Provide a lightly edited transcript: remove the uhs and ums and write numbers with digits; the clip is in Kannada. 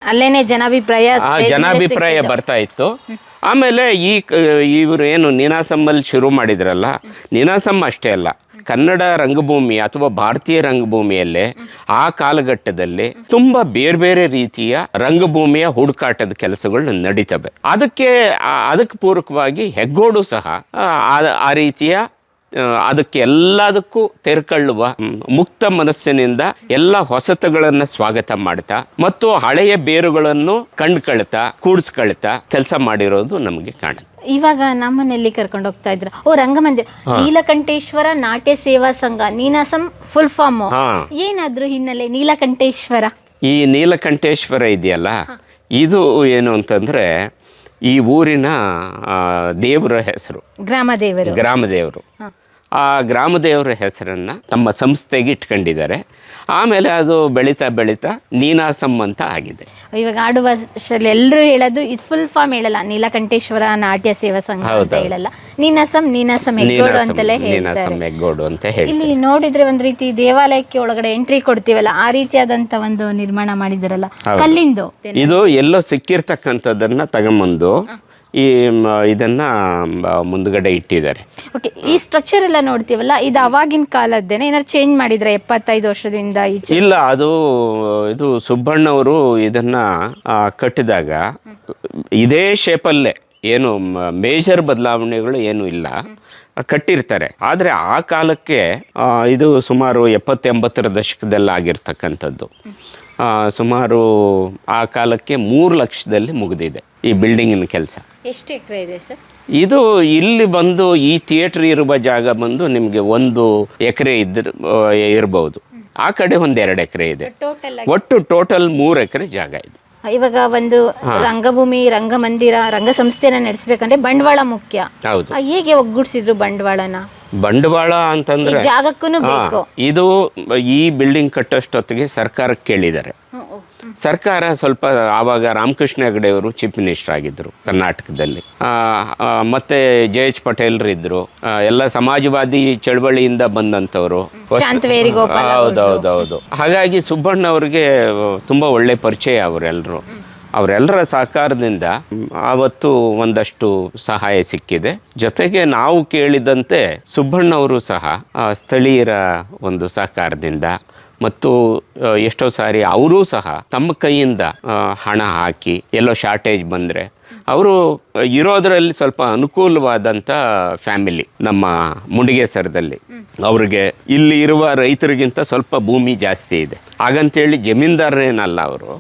ಅಲ್ಲೇನೆ ಜನಾಭಿಪ್ರಾಯ ಜನಾಭಿಪ್ರಾಯ ಬರ್ತಾ ಇತ್ತು. ಆಮೇಲೆ ಇವರು ಏನು ನೀನಾಸಂಲ್ಲಿ ಶುರು ಮಾಡಿದ್ರಲ್ಲ, ನೀನಾಸಂ ಅಷ್ಟೇ ಅಲ್ಲ, ಕನ್ನಡ ರಂಗಭೂಮಿ ಅಥವಾ ಭಾರತೀಯ ರಂಗಭೂಮಿಯಲ್ಲೇ ಆ ಕಾಲಘಟ್ಟದಲ್ಲಿ ತುಂಬಾ ಬೇರೆ ಬೇರೆ ರೀತಿಯ ರಂಗಭೂಮಿಯ ಹುಡುಕಾಟದ ಕೆಲಸಗಳು ನಡೀತವೆ. ಅದಕ್ಕೆ ಪೂರಕವಾಗಿ ಹೆಗ್ಗೋಡು ಸಹ ಆ ರೀತಿಯ ಅದಕ್ಕೆ ಎಲ್ಲದಕ್ಕೂ ತೆರೆಕೊಳ್ಳುವ ಮುಕ್ತ ಮನಸ್ಸಿನಿಂದ ಎಲ್ಲ ಹೊಸತುಗಳನ್ನು ಸ್ವಾಗತ ಮಾಡ್ತಾ ಮತ್ತು ಹಳೆಯ ಬೇರುಗಳನ್ನು ಕಂಡುಕೊಳ್ತಾ ಕೂಡಿಸ್ಕೊಳ್ತಾ ಕೆಲಸ ಮಾಡಿರೋದು ನಮಗೆ ಕಾಣುತ್ತೆ. ಇವಾಗ ನಮ್ಮನ್ನೆಲ್ಲಿ ಕರ್ಕೊಂಡು ಹೋಗ್ತಾ ಇದ್ರ ರಂಗಮಂದಿರ ನೀಲಕಂಠೇಶ್ವರ ನಾಟ್ಯ ಸೇವಾ ಸಂಘ, ನೀನಾಸಂ ಫುಲ್ ಫಾರ್ಮ್. ಏನಾದ್ರು ಹಿನ್ನೆಲೆ ನೀಲಕಂಠೇಶ್ವರ? ಈ ನೀಲಕಂಠೇಶ್ವರ ಇದೆಯಲ್ಲ, ಇದು ಏನು ಅಂತಂದ್ರೆ ಈ ಊರಿನ ದೇವರ ಹೆಸರು, ಗ್ರಾಮದೇವರು. ಆ ಗ್ರಾಮದೇವರ ಹೆಸರನ್ನ ತಮ್ಮ ಸಂಸ್ಥೆಗೆ ಇಟ್ಕೊಂಡಿದ್ದಾರೆ. ಆಮೇಲೆ ಅದು ಬೆಳೀತಾ ಬೆಳೀತಾ ನೀನಾಸಂ ಅಂತ ಆಗಿದೆ. ಇವಾಗ ಆಡುವ ಭಾಷೆಯಲ್ಲಿ ಎಲ್ಲರೂ ಹೇಳೋದು ಇದು ಫುಲ್ ಫಾರ್ಮ್ ಹೇಳಲ್ಲ, ನೀಲಕಂಠೇಶ್ವರ ನಾಟ್ಯ ಸೇವಾ ಸಂಘ ಅಂತ ಹೇಳಲ್ಲ, ನೀನಾಸಂ ಹೆಗ್ಗೋಡು ಅಂತಲೇ ಹೇಳ್ತಾರೆ. ಇಲ್ಲಿ ನೋಡಿದ್ರೆ ಒಂದ್ ರೀತಿ ದೇವಾಲಯಕ್ಕೆ ಒಳಗಡೆ ಎಂಟ್ರಿ ಕೊಡ್ತೀವಲ್ಲ, ಆ ರೀತಿಯಾದಂತ ಒಂದು ನಿರ್ಮಾಣ ಮಾಡಿದಾರಲ್ಲ ಕಲ್ಲಿಂದು. ಇದು ಎಲ್ಲೋ ಸಿಕ್ಕಿರ್ತಕ್ಕಂಥದ್ದನ್ನ ತಗೊಂಬಂದು ಇದನ್ನ ಮುಂದ್ಗಡೆ ಇಟ್ಟಿದ್ದಾರೆ. ಓಕೆ, ಈ ಸ್ಟ್ರಕ್ಚರ್ ಎಲ್ಲ ನೋಡ್ತೀವಲ್ಲ, ಇದು ಅವಾಗಿನ ಕಾಲದ್ದೇನೆ, ಏನಾದ್ರು ಚೇಂಜ್ ಮಾಡಿದ್ರೆ 75 ವರ್ಷದಿಂದ ಈಚೆ? ಇಲ್ಲ, ಇದು ಸುಬ್ಬಣ್ಣವರು ಇದನ್ನ ಕಟ್ಟಿದಾಗ ಇದೇ ಶೇಪಲ್ಲೇ, ಏನು ಮೇಜರ್ ಬದಲಾವಣೆಗಳು ಏನು ಇಲ್ಲ, ಕಟ್ಟಿರ್ತಾರೆ. ಆದರೆ ಆ ಕಾಲಕ್ಕೆ ಇದು ಸುಮಾರು 70-80ರ ದಶಕದಲ್ಲಿ ಆಗಿರ್ತಕ್ಕಂಥದ್ದು. ಸುಮಾರು ಆ ಕಾಲಕ್ಕೆ 3 ಲಕ್ಷದಲ್ಲಿ ಮುಗಿದಿದೆ ಈ ಬಿಲ್ಡಿಂಗಿನ ಕೆಲಸ. ಎಷ್ಟು ಎಕರೆ ಇದೆ ಸರ್? ಇದು ಇಲ್ಲಿ ಬಂದು ಈ ಥಿಯೇಟರ್ ಇರುವ ಜಾಗ ಬಂದು ನಿಮಗೆ 1 ಎಕರೆ ಇರಬಹುದು. ಆ ಕಡೆ 1-2 ಎಕರೆ ಇದೆ. ಒಟ್ಟು ಟೋಟಲ್ 3 ಎಕರೆ ಜಾಗ ಇದೆ. ಇವಾಗ ಒಂದು ರಂಗಭೂಮಿ, ರಂಗಮಂದಿರ, ರಂಗ ಸಂಸ್ಥೆನ ನಡೆಸಬೇಕಂದ್ರೆ ಬಂಡವಾಳ ಮುಖ್ಯ. ಹೌದು. ಹೇಗೆ ಒಗ್ಗೂಡಿಸಿದ್ರು ಬಂಡವಾಳನ? ಬಂಡವಾಳ ಅಂತಂದ್ರೆ ಜಾಗಕ್ಕೂ ಬೇಕು. ಇದು ಈ ಬಿಲ್ಡಿಂಗ್ ಕಟ್ಟೋಷ್ಟೊತ್ತಿಗೆ ಸರ್ಕಾರಕ್ಕೆ ಕೇಳಿದ್ದಾರೆ. ಸರ್ಕಾರ ಸ್ವಲ್ಪ ಆವಾಗ ರಾಮಕೃಷ್ಣ ಹೆಗಡೆ ಅವರು ಚೀಫ್ ಮಿನಿಸ್ಟರ್ ಆಗಿದ್ರು ಕರ್ನಾಟಕದಲ್ಲಿ. ಮತ್ತೆ ಜೆ.ಎಚ್. ಪಟೇಲ್ರು ಇದ್ರು, ಎಲ್ಲ ಸಮಾಜವಾದಿ ಚಳವಳಿಯಿಂದ ಬಂದಂಥವ್ರು. ಹೌದೌದೌದು. ಹಾಗಾಗಿ ಸುಬ್ಬಣ್ಣ ಅವ್ರಿಗೆ ತುಂಬಾ ಒಳ್ಳೆ ಪರಿಚಯ ಅವರೆಲ್ಲರ ಸಹಕಾರದಿಂದ ಆವತ್ತು ಒಂದಷ್ಟು ಸಹಾಯ ಸಿಕ್ಕಿದೆ. ಜೊತೆಗೆ ನಾವು ಕೇಳಿದಂತೆ ಸುಬ್ಬಣ್ಣವರು ಸಹ ಸ್ಥಳೀಯರ ಒಂದು ಸಹಕಾರದಿಂದ ಮತ್ತು ಎಷ್ಟೋ ಸಾರಿ ಅವರೂ ಸಹ ತಮ್ಮ ಕೈಯಿಂದ ಹಣ ಹಾಕಿ ಎಲ್ಲೋ ಶಾರ್ಟೇಜ್ ಬಂದರೆ ಅವರು ಇರೋದರಲ್ಲಿ ಸ್ವಲ್ಪ ಅನುಕೂಲವಾದಂಥ ಫ್ಯಾಮಿಲಿ ನಮ್ಮ ಮುಂಡಿಗೆಸರದಲ್ಲಿ. ಅವ್ರಿಗೆ ಇಲ್ಲಿ ಇರುವ ರೈತರಿಗಿಂತ ಸ್ವಲ್ಪ ಭೂಮಿ ಜಾಸ್ತಿ ಇದೆ. ಹಾಗಂತೇಳಿ ಜಮೀನ್ದಾರರೇನಲ್ಲ ಅವರು.